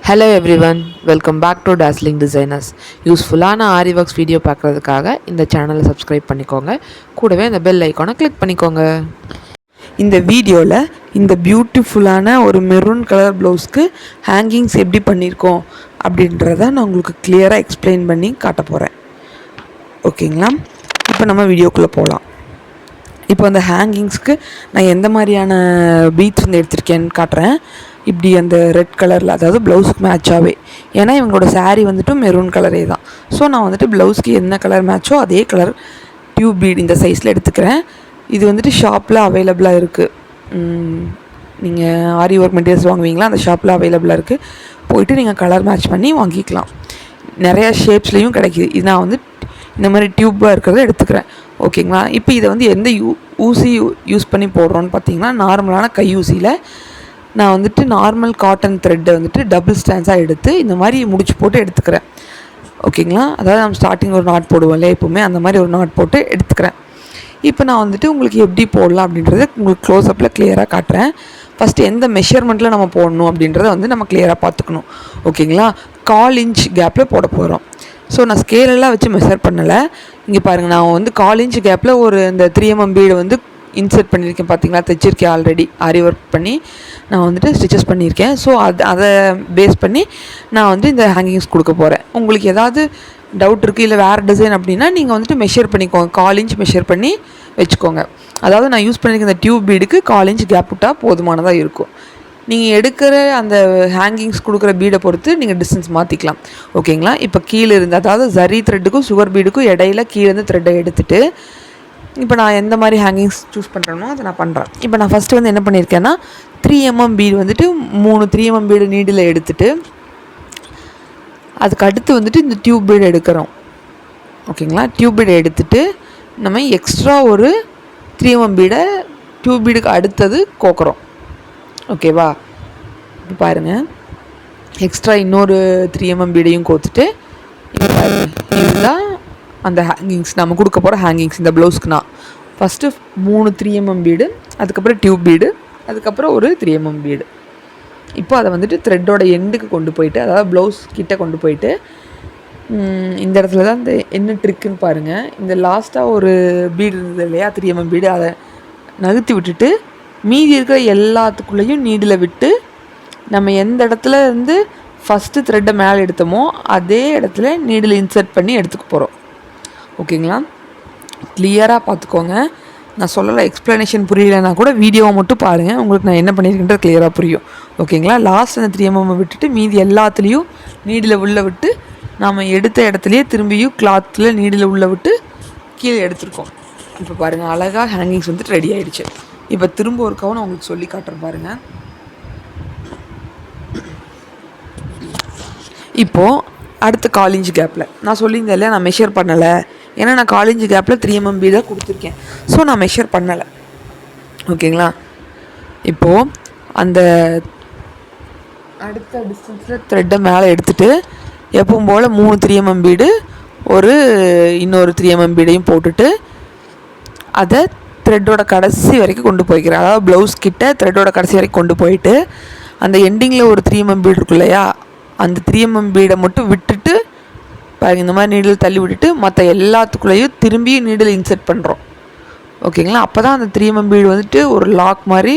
Hello everyone, welcome back to Dazzling Designers. யூஸ்ஃபுல்லான ஆரி works video பார்க்குறதுக்காக இந்த சேனலை சப்ஸ்கிரைப் பண்ணிக்கோங்க. கூடவே இந்த பெல் ஐக்கானை கிளிக் பண்ணிக்கோங்க. இந்த வீடியோவில் இந்த பியூட்டிஃபுல்லான ஒரு மெரூன் கலர் ப்ளவுஸ்க்கு ஹேங்கிங்ஸ் எப்படி பண்ணியிருக்கோம் அப்படின்றத நான் உங்களுக்கு கிளியராக எக்ஸ்பிளைன் பண்ணி காட்ட போகிறேன். ஓகேங்களா? இப்போ நம்ம வீடியோக்குள்ளே போகலாம். இப்போ அந்த ஹேங்கிங்ஸ்க்கு நான் எந்த மாதிரியான பீட்ஸ் வந்து எடுத்திருக்கேன்னு காட்டுறேன். இப்படி அந்த ரெட் கலரில், அதாவது ப்ளவுஸுக்கு மேட்சாகவே, ஏன்னா இவங்களோட சாரீ வந்துட்டு மெரூன் கலரே தான். ஸோ நான் வந்துட்டு ப்ளவுஸ்க்கு என்ன கலர் மேட்சோ அதே கலர் டியூப் பீட் இந்த சைஸில் எடுத்துக்கிறேன். இது வந்துட்டு ஷாப்பில் அவைலபிளாக இருக்குது. நீங்கள் ஆரி ஒர்க் மெட்டீரியல்ஸ் வாங்குவீங்களா, அந்த ஷாப்பில் அவைலபிளாக இருக்குது. போயிட்டு நீங்கள் கலர் மேட்ச் பண்ணி வாங்கிக்கலாம். நிறையா ஷேப்ஸ்லேயும் கிடைக்கிது. இது நான் வந்து இந்த மாதிரி டியூப்பாக இருக்கிறத எடுத்துக்கிறேன். ஓகேங்களா? இப்போ இதை வந்து எந்த ஊசி யூஸ் பண்ணி போடுறோன்னு பார்த்தீங்கன்னா, நார்மலான கை ஊசியில் நான் வந்துட்டு நார்மல் காட்டன் த்ரெட்டை வந்துட்டு டபுள் ஸ்டாண்ட்ஸாக எடுத்து இந்த மாதிரி முடிச்சு போட்டு எடுத்துக்கிறேன். ஓகேங்களா? அதாவது நம்ம ஸ்டார்டிங் ஒரு நாட் போடுவோம் இல்லையா, எப்போவுமே அந்த மாதிரி ஒரு நாட் போட்டு எடுத்துக்கிறேன். இப்போ நான் வந்துட்டு உங்களுக்கு எப்படி போடலாம் அப்படின்றத உங்களுக்கு க்ளோஸ்அப்பில் கிளியராக காட்டுறேன். ஃபஸ்ட்டு எந்த மெஷர்மெண்ட்டில் நம்ம போடணும் அப்படின்றத வந்து நம்ம கிளியராக பார்த்துக்கணும். ஓகேங்களா? 1/4 இன்ச் கேப்பில் போட போகிறோம். ஸோ நான் ஸ்கேலெல்லாம் வச்சு மெஷர் பண்ணலை. இங்கே பாருங்கள், நான் வந்து 1/4 இன்ச் கேப்பில் ஒரு இந்த 3mm பீடை வந்து இன்சர்ட் பண்ணியிருக்கேன். பார்த்தீங்களா? தைச்சிருக்கேன் ஆல்ரெடி. ஆரி ஒர்க் பண்ணி நான் வந்துட்டு ஸ்டிச்சஸ் பண்ணியிருக்கேன். ஸோ அதை பேஸ் பண்ணி நான் வந்து இந்த ஹேங்கிங்ஸ் கொடுக்க போகிறேன். உங்களுக்கு ஏதாவது டவுட் இருக்குது இல்லை வேறு டிசைன் அப்படின்னா நீங்கள் வந்துட்டு மெஷர் பண்ணிக்கோங்க. 1/4 இன்ச் மெஷர் பண்ணி வச்சுக்கோங்க. அதாவது நான் யூஸ் பண்ணியிருக்க இந்த டியூப் பீடுக்கு 1/4 இன்ச் கேப் விட்டால் போதுமானதாக இருக்கும். நீங்கள் எடுக்கிற அந்த ஹேங்கிங்ஸ் கொடுக்குற பீடை பொறுத்து நீங்கள் டிஸ்டன்ஸ் மாற்றிக்கலாம். ஓகேங்களா? இப்போ கீழே இருந்து, அதாவது ஜரி த்ரெட்டுக்கும் சுகர் பீடுக்கும் இடையில கீழேருந்து த்ரெட்டை எடுத்துகிட்டு இப்போ நான் எந்த மாதிரி ஹேங்கிங்ஸ் சூஸ் பண்ணுறேனோ அதை நான் பண்ணுறேன். இப்போ நான் ஃபஸ்ட்டு வந்து என்ன பண்ணியிருக்கேன்னா, 3mm பீடு வந்துட்டு 3 3mm பீடு நீடில் எடுத்துகிட்டு அதுக்கு அடுத்து வந்துட்டு இந்த டியூப் பீடு எடுக்கிறோம். ஓகேங்களா? டியூப் பீடை எடுத்துகிட்டு நம்ம எக்ஸ்ட்ரா ஒரு 3mm பீடை டியூப் பீடுக்கு அடுத்தது கோக்குறோம். ஓகேவா? இப்போ பாருங்கள், எக்ஸ்ட்ரா இன்னொரு 3mm பீடையும் கோத்துட்டு இப்போ பாருங்கள், இதுதான் அந்த ஹேங்கிங்ஸ் நம்ம கொடுக்க போகிற ஹேங்கிங்ஸ். இந்த ப்ளவுஸ்க்கு நான் ஃபஸ்ட்டு 3 3mm பீடு, அதுக்கப்புறம் டியூப் பீடு, அதுக்கப்புறம் ஒரு 3mm பீடு. இப்போ அதை வந்துட்டு த்ரெட்டோட எண்டுக்கு கொண்டு போயிட்டு, அதாவது ப்ளவுஸ் கிட்டே கொண்டு போயிட்டு இந்த இடத்துல தான் இந்த என்ன ட்ரிக்குன்னு பாருங்கள். இந்த லாஸ்ட்டாக ஒரு பீடு இருந்தது இல்லையா, 3mm பீடு, அதை நகர்த்தி விட்டுட்டு மீதி இருக்கிற எல்லாத்துக்குள்ளேயும் நீடில் விட்டு நம்ம எந்த இடத்துல இருந்து ஃபஸ்ட்டு த்ரெட்டை மேலே எடுத்தோமோ அதே இடத்துல நீடில் இன்சர்ட் பண்ணி எடுத்துக்க போகிறோம். ஓகேங்களா? கிளியராக பார்த்துக்கோங்க. நான் சொல்லலை, எக்ஸ்ப்ளனேஷன் புரியலைன்னா கூட வீடியோவை மட்டும் பாருங்கள், உங்களுக்கு நான் என்ன பண்ணியிருக்கேன்றது கிளியராக புரியும். ஓகேங்களா? லாஸ்ட் அந்த 3mm விட்டுட்டு மீதி எல்லாத்துலேயும் நீடில் உள்ளே விட்டு நாம் எடுத்த இடத்துலையே திரும்பியும் கிளாத்தில் நீடில் உள்ளே விட்டு கீழே எடுத்துருக்கோம். இப்போ பாருங்கள், அழகாக ஹேங்கிங்ஸ் வந்துட்டு ரெடி ஆகிடுச்சு. இப்போ திரும்ப ஒரு கவனம் உங்களுக்கு சொல்லி காட்டுறேன் பாருங்கள். இப்போது அடுத்த 1/4 இன்ச் கேப்பில் நான் சொல்லியிருந்தேன் இல்லையா, நான் மெஷர் பண்ணலை. ஏன்னா நான் 1/4 இன்ச் கேப்பில் 3mm பீடாக கொடுத்துருக்கேன். ஸோ நான் மெஷர் பண்ணலை. ஓகேங்களா? இப்போது அந்த அடுத்த டிஸ்டன்ஸில் த்ரெட்டை மேலே எடுத்துகிட்டு எப்பவும் போல் 3 3mm பீடு ஒரு இன்னொரு 3mm பீடையும் போட்டுட்டு அதை த்ரெட்டோட கடைசி வரைக்கும் கொண்டு போய்க்கிறேன். அதாவது ப்ளவுஸ் கிட்ட த்ரெட்டோட கடைசி வரைக்கும் கொண்டு போயிட்டு அந்த எண்டிங்கில் ஒரு 3mm பீடு இருக்கும் இல்லையா, அந்த 3mm பீடை மட்டும் விட்டுட்டு பாருங்கள், இந்த மாதிரி நீடில் தள்ளி விட்டுட்டு மற்ற எல்லாத்துக்குள்ளேயும் திரும்பி நீடில் இன்சர்ட் பண்ணுறோம். ஓகேங்களா? அப்போ தான் அந்த 3mm பீடு வந்துட்டு ஒரு லாக் மாதிரி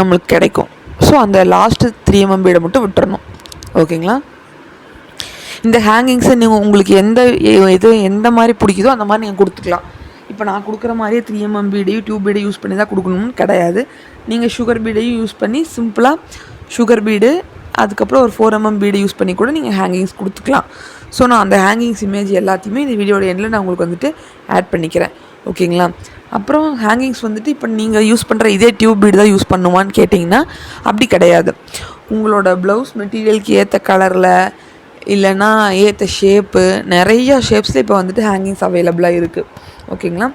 நம்மளுக்கு கிடைக்கும். ஸோ அந்த லாஸ்ட்டு 3mm பீடை மட்டும் விட்டுறணும். ஓகேங்களா? இந்த ஹேங்கிங்ஸை நீங்கள் உங்களுக்கு எந்த மாதிரி பிடிக்குதோ அந்த மாதிரி நீங்கள் கொடுத்துக்கலாம். இப்போ நான் கொடுக்குற மாதிரியே 3mm பீடையும் டியூப் பீடையும் யூஸ் பண்ணி தான் கொடுக்கணும்னு கிடையாது. நீங்கள் சுகர் பீடையும் யூஸ் பண்ணி சிம்பிளாக சுகர் பீடு, அதுக்கப்புறம் ஒரு 4mm பீடு யூஸ் பண்ணி கூட நீங்கள் ஹேங்கிங்ஸ் கொடுத்துக்கலாம். ஸோ நான் அந்த ஹேங்கிங்ஸ் இமேஜ் எல்லாத்தையுமே இந்த வீடியோட எண்டில் நான் உங்களுக்கு வந்துட்டு ஆட் பண்ணிக்கிறேன். ஓகேங்களா? அப்புறம் ஹேங்கிங்ஸ் வந்துட்டு இப்போ நீங்கள் யூஸ் பண்ணுற இதே டியூப் பீடு தான் யூஸ் பண்ணுவான்னு கேட்டிங்கன்னா அப்படி கிடையாது. உங்களோட ப்ளவுஸ் மெட்டீரியலுக்கு ஏற்ற கலரில் இல்லைன்னா ஏற்ற ஷேப்பு, நிறையா ஷேப்ஸில் இப்போ வந்துட்டு ஹேங்கிங்ஸ் அவைலபிளாக இருக்குது. ஓகேங்களா?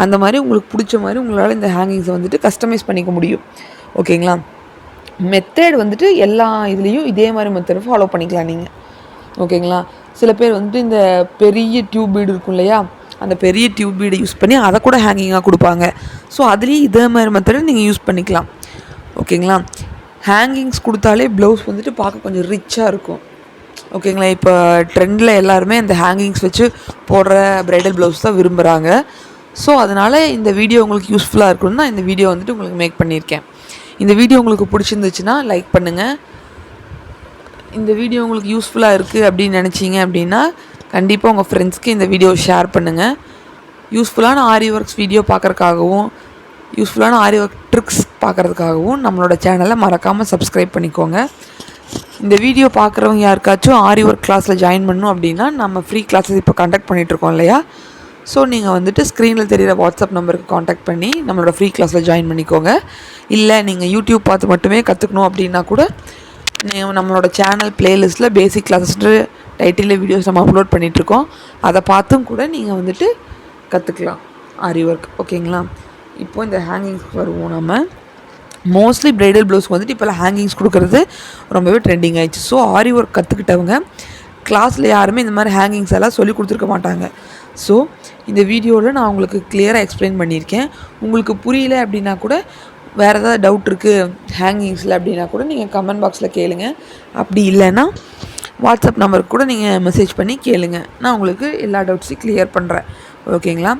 அந்த மாதிரி உங்களுக்கு பிடிச்ச மாதிரி உங்களால் இந்த ஹேங்கிங்ஸை வந்துட்டு கஸ்டமைஸ் பண்ணிக்க முடியும். ஓகேங்களா? மெத்தட் வந்துட்டு எல்லா இதுலேயும் இதே மாதிரி மெத்தட் ஃபாலோ பண்ணிக்கலாம் நீங்கள். ஓகேங்களா? சில பேர் வந்துட்டு இந்த பெரிய டியூப் பீடு இருக்கும் இல்லையா, அந்த பெரிய டியூப் பீடை யூஸ் பண்ணி அதை கூட ஹேங்கிங்காக கொடுப்பாங்க. ஸோ அதுலேயும் இதே மாதிரி மெத்தடை நீங்கள் யூஸ் பண்ணிக்கலாம். ஓகேங்களா? ஹேங்கிங்ஸ் கொடுத்தாலே ப்ளவுஸ் வந்துட்டு பார்க்க கொஞ்சம் ரிச்சாக இருக்கும். ஓகேங்களா? இப்போ ட்ரெண்டில் எல்லாருமே இந்த ஹேங்கிங்ஸ் வச்சு போடுற ப்ரைடல் ப்ளவுஸ் தான் விரும்புகிறாங்க. ஸோ அதனால் இந்த வீடியோ உங்களுக்கு யூஸ்ஃபுல்லாக இருக்கணும்னு நான் இந்த வீடியோ வந்துட்டு உங்களுக்கு மேக் பண்ணியிருக்கேன். இந்த வீடியோ உங்களுக்கு பிடிச்சிருந்துச்சுன்னா லைக் பண்ணுங்கள். இந்த வீடியோ உங்களுக்கு யூஸ்ஃபுல்லாக இருக்குது அப்படின்னு நினச்சிங்க அப்படின்னா கண்டிப்பாக உங்கள் ஃப்ரெண்ட்ஸ்க்கு இந்த வீடியோ ஷேர் பண்ணுங்கள். யூஸ்ஃபுல்லான ஆரி ஒர்க்ஸ் வீடியோ பார்க்குறதுக்காகவும் யூஸ்ஃபுல்லான ஆரி ஒர்க் ட்ரிக்ஸ் பார்க்குறதுக்காகவும் நம்மளோட சேனலை மறக்காமல் சப்ஸ்கிரைப் பண்ணிக்கோங்க. இந்த வீடியோ பார்க்குறவங்க யாருக்காச்சும் ஆரி ஒர்க் கிளாஸில் ஜாயின் பண்ணணும் அப்படின்னா நம்ம ஃப்ரீ கிளாஸஸ் இப்போ கண்டக்ட் பண்ணிகிட்ருக்கோம் இல்லையா? ஸோ நீங்கள் வந்துட்டு ஸ்க்ரீனில் தெரிகிற வாட்ஸ்அப் நம்பருக்கு காண்டாக்ட் பண்ணி நம்மளோட ஃப்ரீ கிளாஸில் ஜாயின் பண்ணிக்கோங்க. இல்லை நீங்கள் யூடியூப் பார்த்து மட்டுமே கற்றுக்கணும் அப்படின்னா கூட நம்மளோட சேனல் ப்ளேலிஸ்ட்டில் பேசிக் கிளாஸஸ்ன்ற டைட்டிலில் வீடியோஸ் நம்ம அப்லோட் பண்ணிகிட்ருக்கோம். அதை பார்த்தும் கூட நீங்கள் வந்துட்டு கற்றுக்கலாம் ஆரி ஒர்க். ஓகேங்களா? இப்போது இந்த ஹேங்கிங்ஸ் வருவோம். நம்ம மோஸ்ட்லி ப்ரைடல் ப்ளவுஸ்க்கு வந்துட்டு இப்போல்லாம் ஹேங்கிங்ஸ் கொடுக்குறது ரொம்பவே ட்ரெண்டிங் ஆகிடுச்சு. ஸோ ஆரி ஒர்க் கற்றுக்கிட்டவங்க கிளாஸில் யாருமே இந்த மாதிரி ஹேங்கிங்ஸ் எல்லாம் சொல்லி கொடுத்துருக்க மாட்டாங்க. ஸோ இந்த வீடியோவில் நான் உங்களுக்கு கிளியராக எக்ஸ்பிளைன் பண்ணியிருக்கேன். உங்களுக்கு புரியல அப்படின்னா கூட வேறு ஏதாவது டவுட் இருக்குது ஹேங்கிங்ஸில் அப்படின்னா கூட நீங்கள் கமெண்ட் பாக்ஸில் கேளுங்க. அப்படி இல்லைன்னா வாட்ஸ்அப் நம்பருக்கு கூட நீங்கள் மெசேஜ் பண்ணி கேளுங்க. நான் உங்களுக்கு எல்லா டவுட்ஸையும் கிளியர் பண்ணுறேன். ஓகேங்களா?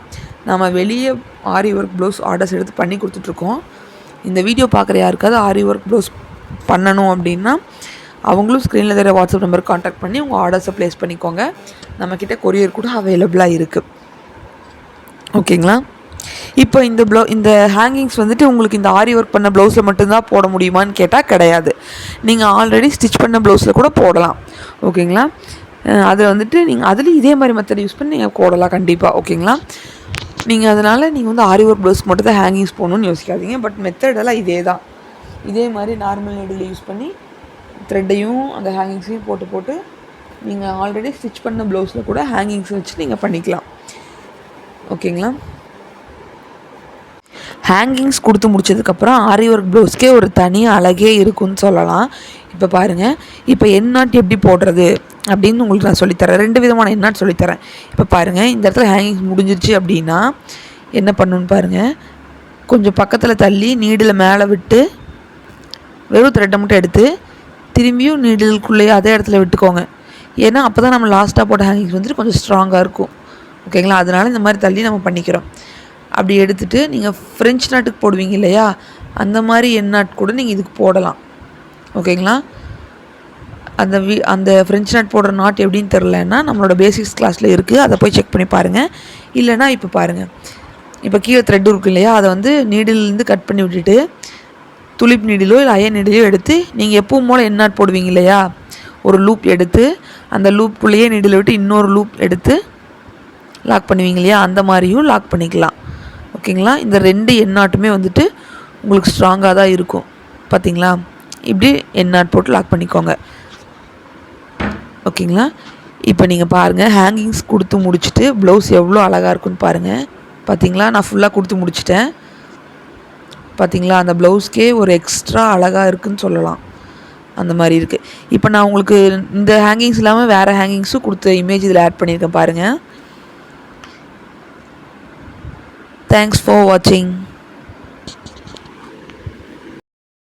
நம்ம வெளியே ஆரி ஒர்க் ப்ளவுஸ் ஆர்டர்ஸ் எடுத்து பண்ணி கொடுத்துட்ருக்கோம். இந்த வீடியோ பார்க்குற யாருக்காவது ஆரி ஒர்க் ப்ளவுஸ் பண்ணணும் அப்படின்னா அவங்களும் ஸ்க்ரீனில் தர வாட்ஸ்அப் நம்பருக்கு காண்டாக்ட் பண்ணி உங்கள் ஆர்டர்ஸை ப்ளேஸ் பண்ணிக்கோங்க. நம்மக்கிட்ட கொரியர் கூட அவைலபிளாக இருக்குது. ஓகேங்களா? இப்போ இந்த ஹேங்கிங்ஸ் வந்துட்டு உங்களுக்கு இந்த ஆரி ஒர்க் பண்ண ப்ளவுஸில் மட்டும்தான் போட முடியுமான்னு கேட்டால் கிடையாது. நீங்கள் ஆல்ரெடி ஸ்டிச் பண்ண ப்ளவுஸில் கூட போடலாம். ஓகேங்களா? அதில் வந்துட்டு நீங்கள் அதுலேயும் இதே மாதிரி மெத்தட் யூஸ் பண்ணி நீங்கள் போடலாம் கண்டிப்பாக. ஓகேங்களா? நீங்கள் அதனால் நீங்கள் வந்து ஆரி ஒர்க் ப்ளவுஸ்க்கு மட்டும் தான் ஹேங்கிங்ஸ் போகணுன்னு யோசிக்காதீங்க. பட் மெத்தடெல்லாம் இதே தான். இதே மாதிரி நார்மல் நீடில் யூஸ் பண்ணி த்ரெட்டையும் அந்த ஹேங்கிங்ஸையும் போட்டு நீங்கள் ஆல்ரெடி ஸ்டிச் பண்ண ப்ளவுஸில் கூட ஹேங்கிங்ஸ் வச்சு நீங்கள் பண்ணிக்கலாம். ஓகேங்களா? ஹேங்கிங்ஸ் கொடுத்து முடிச்சதுக்கப்புறம் ஆரி ஒர்க் ப்ளவுஸ்க்கே ஒரு தனி அழகே இருக்குன்னு சொல்லலாம். இப்போ பாருங்கள், இப்போ எண்ணாட் எப்படி போடுறது அப்படின்னு உங்களுக்கு நான் சொல்லித்தரேன். 2 விதமான எண்ணாட் சொல்லித்தரேன். இப்போ பாருங்கள், இந்த இடத்துல ஹேங்கிங்ஸ் முடிஞ்சிருச்சு அப்படின்னா என்ன பண்ணணுன்னு பாருங்கள். கொஞ்சம் பக்கத்தில் தள்ளி நீடில் மேலே விட்டு வெறும் த்ரெட்டை மட்டும் எடுத்து திரும்பியும் நீடிலுக்குள்ளேயே அதே இடத்துல விட்டுக்கோங்க. ஏன்னா அப்போ தான் நம்ம லாஸ்ட்டாக போட்ட ஹேங்கிங்ஸ் வந்துட்டு கொஞ்சம் ஸ்ட்ராங்காக இருக்கும். ஓகேங்களா? அதனால் இந்த மாதிரி தள்ளி நம்ம பண்ணிக்கிறோம். அப்படி எடுத்துகிட்டு நீங்கள் ஃப்ரெஞ்ச் நாட்டுக்கு போடுவீங்க இல்லையா, அந்த மாதிரி எண்ணாட் கூட நீங்கள் இதுக்கு போடலாம். ஓகேங்களா? அந்த ஃப்ரெஞ்ச் நாட் போடுற நாட் எப்படின்னு தெரிலன்னா நம்மளோட பேசிக்ஸ் கிளாஸில் இருக்குது, அதை போய் செக் பண்ணி பாருங்கள். இல்லைனா இப்போ பாருங்கள், இப்போ கீழே த்ரெட்டு இருக்குது இல்லையா, அதை வந்து நீடிலேருந்து கட் பண்ணி விட்டுட்டு துளிப் நீடிலோ இல்லை அயன் நீடிலோ எடுத்து நீங்கள் எப்பவும் போல் எண்ணாட் போடுவீங்க இல்லையா, ஒரு லூப் எடுத்து அந்த லூப்புக்குள்ளேயே நீடில் விட்டு இன்னொரு லூப் எடுத்து லாக் பண்ணுவீங்க இல்லையா, அந்த மாதிரியும் லாக் பண்ணிக்கலாம். ஓகேங்களா? இந்த 2 எண்ணாட்டுமே வந்துட்டு உங்களுக்கு ஸ்ட்ராங்காக தான் இருக்கும். பார்த்தீங்களா? இப்படி எண்ணாட் போட்டு லாக் பண்ணிக்கோங்க. ஓகேங்களா? இப்போ நீங்கள் பாருங்கள், ஹேங்கிங்ஸ் கொடுத்து முடிச்சுட்டு ப்ளவுஸ் எவ்வளோ அழகாக இருக்குன்னு பாருங்கள். பார்த்தீங்களா? நான் ஃபுல்லாக கொடுத்து முடிச்சிட்டேன். பார்த்தீங்களா? அந்த ப்ளவுஸ்க்கே ஒரு எக்ஸ்ட்ரா அழகாக இருக்குதுன்னு சொல்லலாம். அந்த மாதிரி இருக்குது. இப்போ நான் உங்களுக்கு இந்த ஹேங்கிங்ஸ் இல்லாமல் வேறு ஹேங்கிங்ஸும் கொடுத்த இமேஜ் இதில் ஆட் பண்ணியிருக்கேன் பாருங்கள். Thanks for watching.